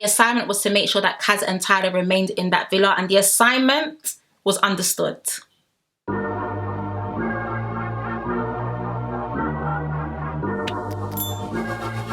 The assignment was to make sure that Kaz and Tyler remained in that villa, and the assignment was understood.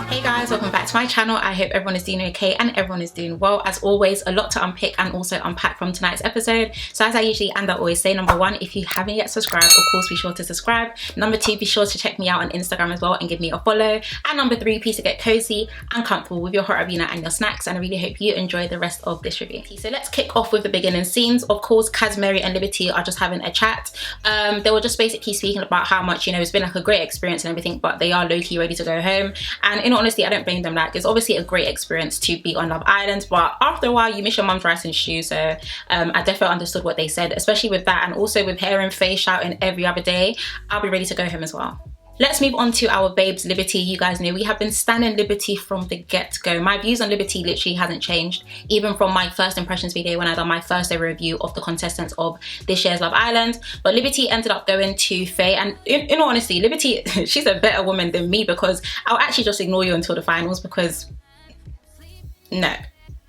Hey guys, welcome back to my channel. I hope everyone is doing okay and everyone is doing well. As always, a lot to unpick and also unpack from tonight's episode. So as I usually and I always say, number one, if you haven't yet subscribed, of course be sure to subscribe. Number two, be sure to check me out on Instagram as well and give me a follow. And number three, please to get cozy and comfortable with your hot Ravina and your snacks. And I really hope you enjoy the rest of this review. So let's kick off with the beginning scenes. Of course, Kaz, Mary and Liberty are just having a chat. They were just basically speaking about how much, you know, it's been like a great experience and everything, but they are low-key ready to go home. And in all honesty, I don't blame them. Like, it's obviously a great experience to be on Love Island, but after a while you miss your mum's rice and stew. So I definitely understood what they said, especially with that, and also with hearing Faye shouting every other day, I'll be ready to go home as well. Let's move on to our babes, Liberty. You guys know we have been standing Liberty from the get-go. My views on Liberty literally hasn't changed, even from my first impressions video when I done my first ever review of the contestants of this year's Love Island. But Liberty ended up going to Faye, and in all honesty, Liberty, she's a better woman than me, because I'll actually just ignore you until the finals, because no.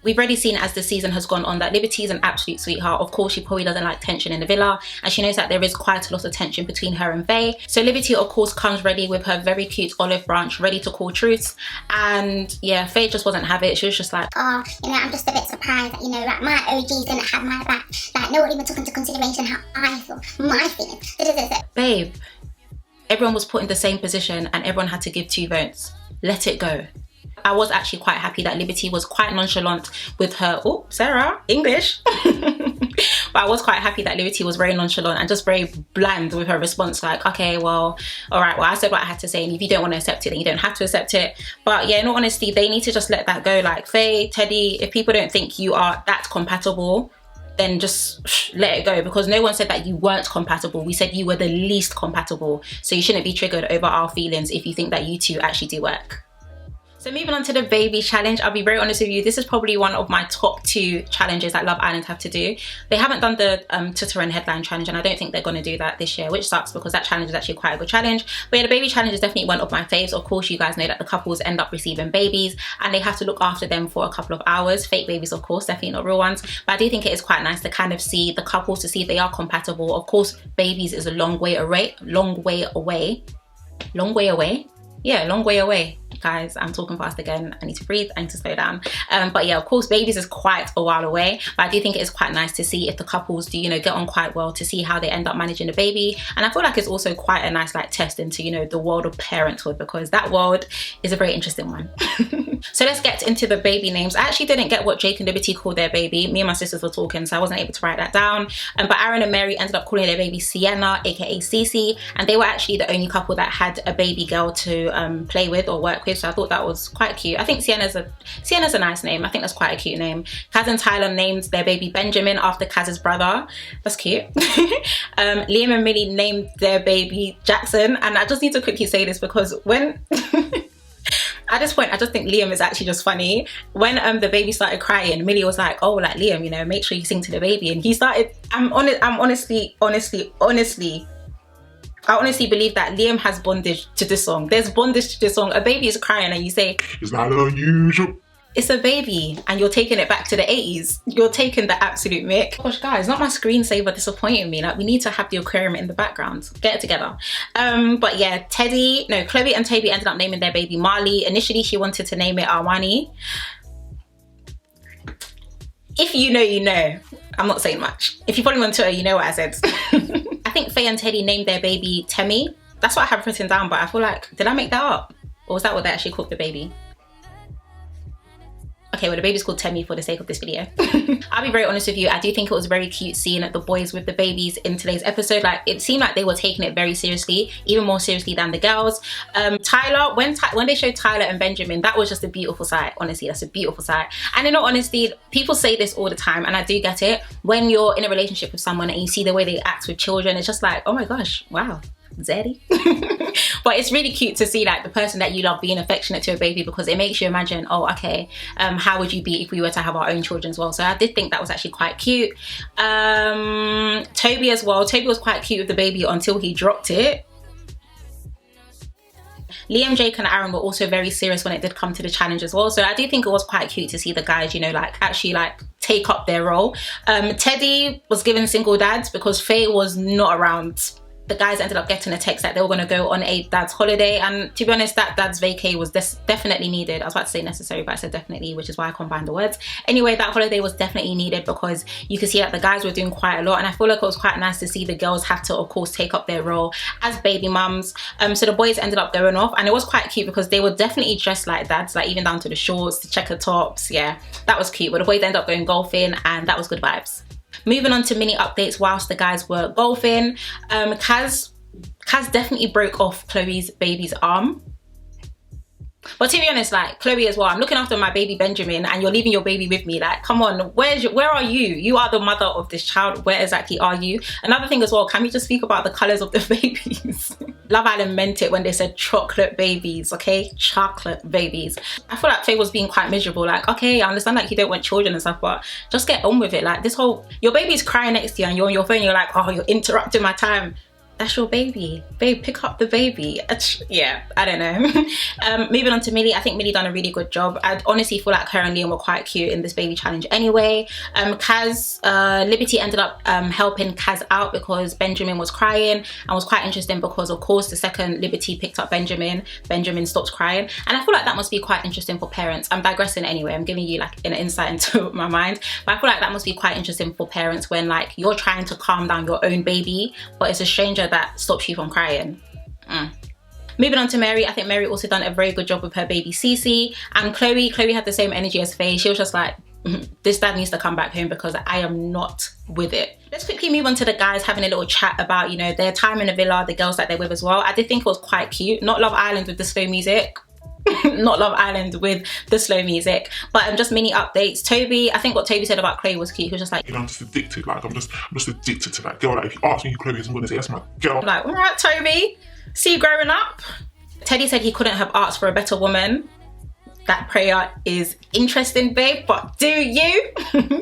We've already seen as the season has gone on that Liberty is an absolute sweetheart. Of course, she probably doesn't like tension in the villa, and she knows that there is quite a lot of tension between her and Faye. So Liberty, of course, comes ready with her very cute olive branch, ready to call truths. And yeah, Faye just wasn't have it. She was just like, oh, you know, I'm just a bit surprised that, you know, like, my OGs didn't have my back. Like, nobody even took into consideration how I feel, my feelings. Babe, everyone was put in the same position and everyone had to give 2 votes. Let it go. I was actually quite happy that Liberty was quite nonchalant with her, oh, Sarah, English. But I was quite happy that Liberty was very nonchalant and just very bland with her response, like, okay, well, all right, well, I said what I had to say, and if you don't want to accept it, then you don't have to accept it. But yeah, in all honesty, they need to just let that go. Like, Faye, Teddy, if people don't think you are that compatible, then just let it go, because no one said that you weren't compatible. We said you were the least compatible. So you shouldn't be triggered over our feelings if you think that you two actually do work. So moving on to the baby challenge, I'll be very honest with you, this is probably one of my top 2 challenges that Love Island have to do. They haven't done the Twitter and headline challenge, and I don't think they're going to do that this year, which sucks because that challenge is actually quite a good challenge. But yeah, the baby challenge is definitely one of my faves. Of course, you guys know that the couples end up receiving babies and they have to look after them for a couple of hours. Fake babies, of course, definitely not real ones. But I do think it is quite nice to kind of see the couples, to see if they are compatible. Of course, babies is a long way away. Yeah, long way away. Guys, I'm talking fast again. I need to breathe, I need to slow down. But yeah, of course, babies is quite a while away, but I do think it is quite nice to see if the couples do, you know, get on quite well, to see how they end up managing the baby. And I feel like it's also quite a nice like test into, you know, the world of parenthood, because that world is a very interesting one. So let's get into the baby names. I actually didn't get what Jake and Liberty called their baby. Me and my sisters were talking, so I wasn't able to write that down. But Aaron and Mary ended up calling their baby Sienna, aka Cece, and they were actually the only couple that had a baby girl to play with or work with. So I thought that was quite cute. I think Sienna's a nice name. I think that's quite a cute name. Kaz and Tyler named their baby Benjamin after Kaz's brother. That's cute. Liam and Millie named their baby Jackson, and I just need to quickly say this because when at this point, I just think Liam is actually just funny. When the baby started crying, Millie was like, oh, like, Liam, you know, make sure you sing to the baby. And he started, I honestly believe that Liam has bondage to this song. There's bondage to this song. A baby is crying and you say, it's not unusual. It's a baby, and you're taking it back to the 80s. You're taking the absolute mick. Gosh, guys, not my screensaver disappointing me. Like, we need to have the aquarium in the background. Get it together. But yeah, Chloe and Toby ended up naming their baby Marley. Initially, she wanted to name it Arwani. If you know, you know. I'm not saying much. If you follow me on Twitter, you know what I said. I think Faye and Teddy named their baby Temmie. That's what I have written down, but I feel like, did I make that up? Or was that what they actually called the baby? Okay, well, the baby's called Temmie for the sake of this video. I'll be very honest with you, I do think it was very cute seeing the boys with the babies in today's episode. Like, it seemed like they were taking it very seriously, even more seriously than the girls. Tyler, when they showed Tyler and Benjamin, that was just a beautiful sight. Honestly, that's a beautiful sight. And in all honesty, people say this all the time, and I do get it. When you're in a relationship with someone and you see the way they act with children, it's just like, oh my gosh, wow. Zaddy. But it's really cute to see like the person that you love being affectionate to a baby, because it makes you imagine, oh, okay, how would you be if we were to have our own children as well? So I did think that was actually quite cute. Toby as well. Toby was quite cute with the baby until he dropped it. Liam, Jake and Aaron were also very serious when it did come to the challenge as well. So I do think it was quite cute to see the guys, you know, like actually like take up their role. Teddy was given single dads because Faye was not around. The guys ended up getting a text that they were going to go on a dad's holiday, and to be honest, that dad's vacay was definitely needed. I was about to say necessary, but I said definitely, which is why I combined the words. Anyway, that holiday was definitely needed because you could see that the guys were doing quite a lot, and I feel like it was quite nice to see the girls have to, of course, take up their role as baby mums. So the boys ended up going off, and it was quite cute because they were definitely dressed like dads, like even down to the shorts, the checker tops. Yeah, that was cute. But the boys ended up going golfing, and that was good vibes. Moving on to mini updates whilst the guys were golfing. Kaz definitely broke off Chloe's baby's arm. But to be honest, like Chloe as well, I'm looking after my baby Benjamin and you're leaving your baby with me. Like, come on, where are you? You are the mother of this child. Where exactly are you? Another thing as well, can we just speak about the colours of the babies? Love Island meant it when they said chocolate babies, okay? Chocolate babies. I feel like Faye was being quite miserable. Like, okay, I understand like you don't want children and stuff, but just get on with it. Like this whole, your baby's crying next to you and you're on your phone, you're like, oh, you're interrupting my time. That's your baby. Babe, pick up the baby. Yeah, I don't know. Moving on to Millie. I think Millie done a really good job. I honestly feel like her and Liam were quite cute in this baby challenge anyway. Liberty ended up helping Kaz out because Benjamin was crying, and was quite interesting because of course the second Liberty picked up Benjamin stopped crying, and I feel like that must be quite interesting for parents. I'm digressing anyway, I'm giving you like an insight into my mind, but I feel like that must be quite interesting for parents when like you're trying to calm down your own baby, but it's a stranger that stops you from crying. Moving on to Mary. I think Mary also done a very good job with her baby Cece, and Chloe had the same energy as Faye. She was just like, this dad needs to come back home because I am not with it. Let's quickly move on to the guys having a little chat about, you know, their time in the villa, the girls that they're with as well. I did think it was quite cute. Not Love Island with the slow music. Not Love Island with the slow music, but just mini updates. Toby, I think what Toby said about Chloe was cute. He was just like, you know, I'm just addicted. Like I'm just addicted to that girl. Like if you ask me who Chloe is, I'm gonna say that's my girl. I'm like, all right, Toby, see you growing up. Teddy said he couldn't have asked for a better woman. That prayer is interesting, babe, but do you?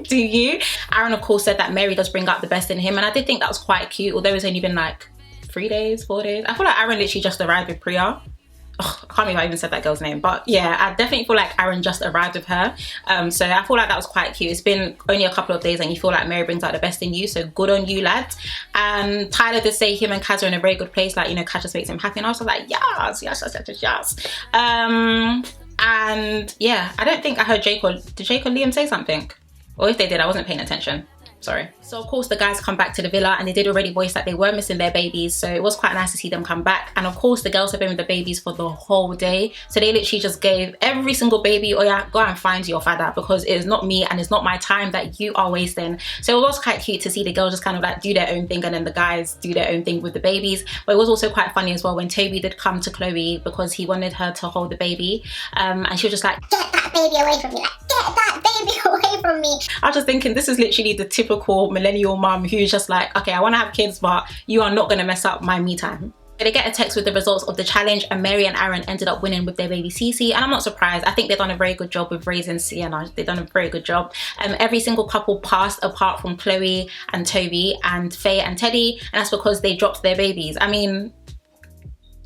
Do you? Aaron, of course, said that Mary does bring out the best in him, and I did think that was quite cute, although it's only been like 3 days, 4 days. I feel like Aaron literally just arrived with Priya. I can't believe I even said that girl's name, but yeah, I definitely feel like Aaron just arrived with her. So I feel like that was quite cute. It's been only a couple of days and you feel like Mary brings out the best in you, so good on you, lads. And Tyler did say him and Kaz are in a very good place, like, you know, Kaz just makes him happy, and I was like, yes. And yeah, I don't think I heard Jake or Liam say something, or if they did, I wasn't paying attention. Sorry. So of course the guys come back to the villa, and they did already voice that they were missing their babies, so it was quite nice to see them come back. And of course the girls have been with the babies for the whole day, so they literally just gave every single baby, oh yeah, go and find your father, because it is not me and it's not my time that you are wasting. So it was quite cute to see the girls just kind of like do their own thing and then the guys do their own thing with the babies. But it was also quite funny as well when Toby did come to Chloe because he wanted her to hold the baby, and she was just like, get that baby away from me, like, get that baby away from me. I was just thinking, this is literally the typical millennial mum who's just like, okay, I want to have kids, but you are not going to mess up my me time. They get a text with the results of the challenge, and Mary and Aaron ended up winning with their baby Cece, and I'm not surprised. I think they've done a very good job with raising Sienna. They've done a very good job. Every single couple passed apart from Chloe and Toby and Faye and Teddy, and that's because they dropped their babies. I mean,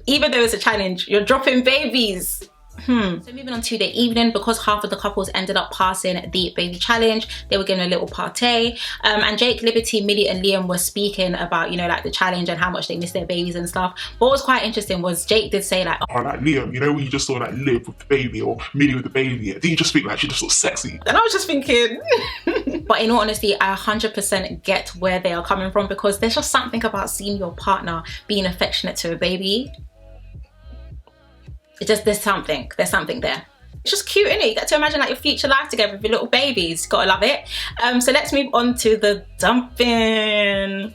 even though it's a challenge, you're dropping babies. So moving on to the evening, because half of the couples ended up passing the baby challenge, they were given a little party, and Jake, Liberty, Millie and Liam were speaking about, you know, like the challenge and how much they miss their babies and stuff. What was quite interesting was Jake did say like, oh, like Liam, you know when you just saw like Liv with the baby or Millie with the baby, did you just think like she just looks sexy? And I was just thinking but in all honesty, I 100% get where they are coming from, because there's just something about seeing your partner being affectionate to a baby. It just, there's something there. It's just cute, isn't it? You get to imagine like your future life together with your little babies. Gotta love it. So let's move on to the dumping.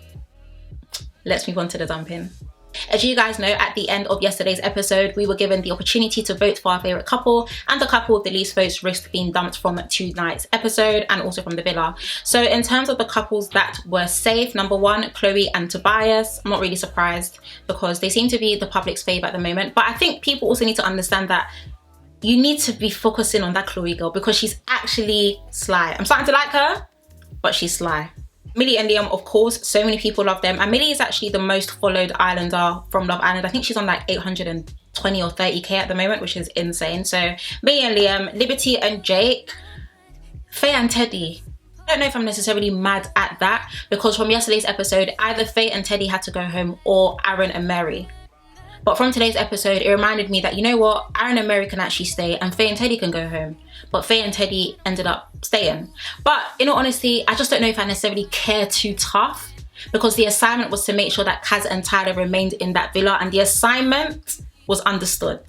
As you guys know, at the end of yesterday's episode, we were given the opportunity to vote for our favourite couple, and the couple with the least votes risked being dumped from tonight's episode and also from the villa. So in terms of the couples that were safe, number one, Chloe and Tobias. I'm not really surprised because they seem to be the public's favourite at the moment, but I think people also need to understand that you need to be focusing on that Chloe girl because she's actually sly. I'm starting to like her, but she's sly. Millie and Liam, of course, so many people love them, and Millie is actually the most followed islander from Love Island. I think she's on like 800 20 or 30k at the moment, which is insane. So me and Liam, Liberty and Jake, Faye and Teddy. I don't know if I'm necessarily mad at that, because from yesterday's episode, either Faye and Teddy had to go home or Aaron and Mary. But from today's episode, it reminded me that, you know what, Aaron and Mary can actually stay and Faye and Teddy can go home. But Faye and Teddy ended up staying. But in all honesty, I just don't know if I necessarily care too tough, because the assignment was to make sure that Kaz and Tyler remained in that villa, and the assignment was understood.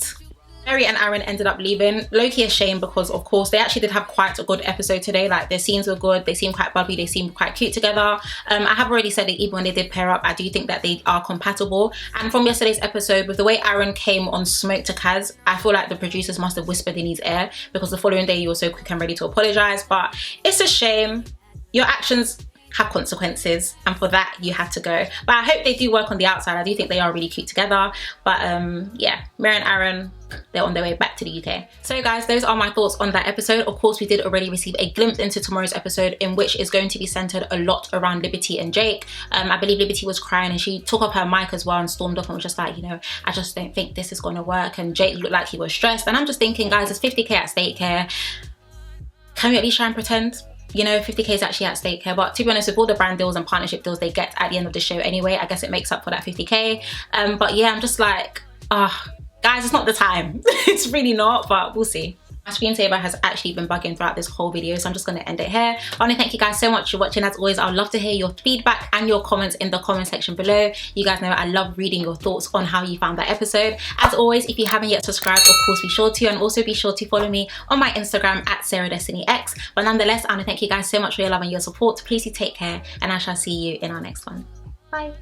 Mary and Aaron ended up leaving. Low-key a shame, because of course they actually did have quite a good episode today. Like, their scenes were good, they seemed quite bubbly, they seemed quite cute together. I have already said that even when they did pair up, I do think that they are compatible. And from yesterday's episode, with the way Aaron came on smoke to Kaz, I feel like the producers must have whispered in his ear, because the following day you were so quick and ready to apologize. But it's a shame. Your actions have consequences, and for that you had to go. But I hope they do work on the outside. I do think they are really cute together. But yeah, Mary and Aaron, they're on their way back to the UK. So guys, those are my thoughts on that episode. Of course, we did already receive a glimpse into tomorrow's episode, in which is going to be centered a lot around Liberty and Jake. I believe Liberty was crying and she took up her mic as well and stormed off and was just like, you know, I just don't think this is going to work. And Jake looked like he was stressed, and I'm just thinking, guys, there's 50k at stake here. Can we at least try and pretend? You know, 50k is actually at stake here. But to be honest, with all the brand deals and partnership deals they get at the end of the show anyway, I guess it makes up for that 50k. But yeah, I'm just like, guys, it's not the time. It's really not, but we'll see. My screensaver has actually been bugging throughout this whole video, so I'm just going to end it here. I want to thank you guys so much for watching. As always, I'd love to hear your feedback and your comments in the comment section below. You guys know I love reading your thoughts on how you found that episode. As always, if you haven't yet subscribed, of course be sure to, and also be sure to follow me on my Instagram at SarahDestinyX. But nonetheless, I want to thank you guys so much for your love and your support. Please do take care, and I shall see you in our next one. Bye.